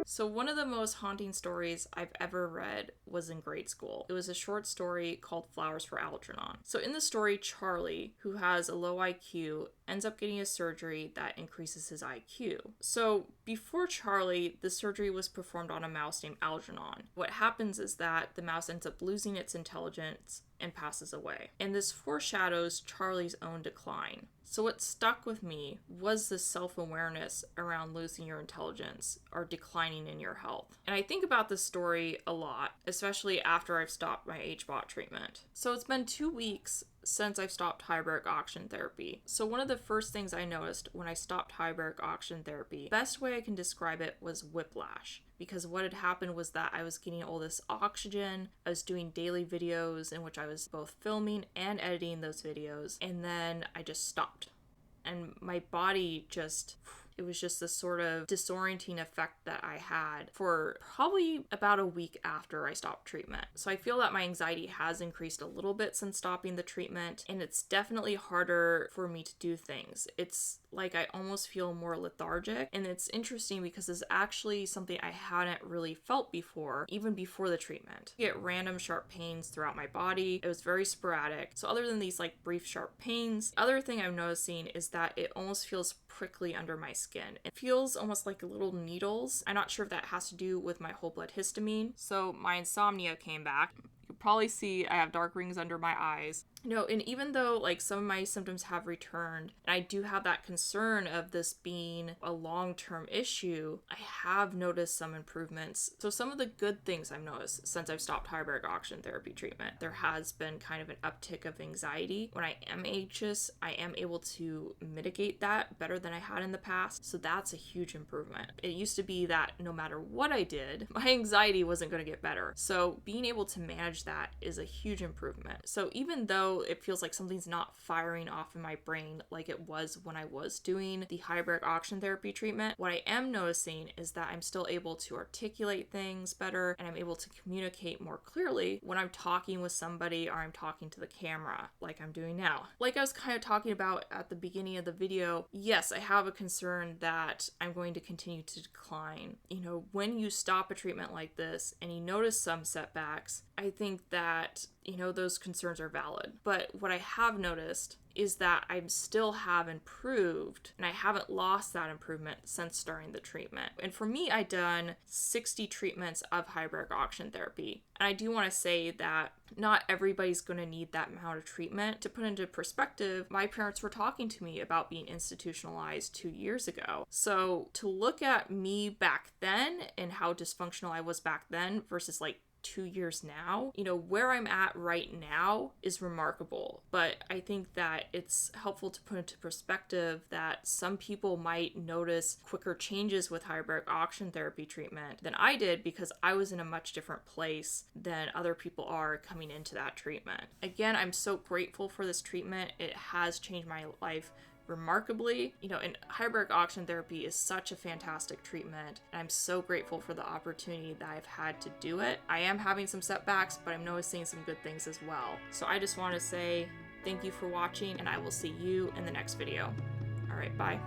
So one of the most haunting stories I've ever read was in grade school. It was a short story called Flowers for Algernon. So in the story, Charlie, who has a low IQ, ends up getting a surgery that increases his IQ. So before Charlie, the surgery was performed on a mouse named Algernon. What happens is that the mouse ends up losing its intelligence and passes away. And this foreshadows Charlie's own decline. So what stuck with me was the self-awareness around losing your intelligence or declining in your health. And I think about this story a lot, especially after I've stopped my HBOT treatment. So it's been 2 weeks since I've stopped hyperbaric oxygen therapy. So one of the first things I noticed when I stopped hyperbaric oxygen therapy, best way I can describe it was whiplash. Because what had happened was that I was getting all this oxygen, I was doing daily videos in which I was both filming and editing those videos, and then I just stopped. And my body it was just this sort of disorienting effect that I had for probably about a week after I stopped treatment. So I feel that my anxiety has increased a little bit since stopping the treatment, and it's definitely harder for me to do things. It's like I almost feel more lethargic, and it's interesting because it's actually something I hadn't really felt before, even before the treatment. I get random sharp pains throughout my body. It was very sporadic. So other than these like brief sharp pains, the other thing I'm noticing is that it almost feels prickly under my skin. It feels almost like little needles. I'm not sure if that has to do with my whole blood histamine. So my insomnia came back. You can probably see I have dark rings under my eyes. And even though like some of my symptoms have returned, and I do have that concern of this being a long-term issue, I have noticed some improvements. So some of the good things I've noticed since I've stopped hyperbaric oxygen therapy treatment, there has been kind of an uptick of anxiety. When I am anxious, I am able to mitigate that better than I had in the past. So that's a huge improvement. It used to be that no matter what I did, my anxiety wasn't going to get better. So being able to manage that is a huge improvement. So even though it feels like something's not firing off in my brain like it was when I was doing the hyperbaric oxygen therapy treatment, what I am noticing is that I'm still able to articulate things better, and I'm able to communicate more clearly when I'm talking with somebody or I'm talking to the camera like I'm doing now. Like I was kind of talking about at the beginning of the video, yes, I have a concern that I'm going to continue to decline. When you stop a treatment like this and you notice some setbacks, I think that, those concerns are valid. But what I have noticed is that I still have improved, and I haven't lost that improvement since starting the treatment. And for me, I've done 60 treatments of hyperbaric oxygen therapy. And I do want to say that not everybody's going to need that amount of treatment. To put into perspective, my parents were talking to me about being institutionalized 2 years ago. So to look at me back then and how dysfunctional I was back then versus like 2 years now, where I'm at right now is remarkable. But I think that it's helpful to put into perspective that some people might notice quicker changes with hyperbaric oxygen therapy treatment than I did, because I was in a much different place than other people are coming into that treatment. Again, I'm so grateful for this treatment. It has changed my life remarkably. And hyperbaric oxygen therapy is such a fantastic treatment, and I'm so grateful for the opportunity that I've had to do it. I am having some setbacks, but I'm noticing some good things as well. So I just want to say thank you for watching, and I will see you in the next video. All right, bye.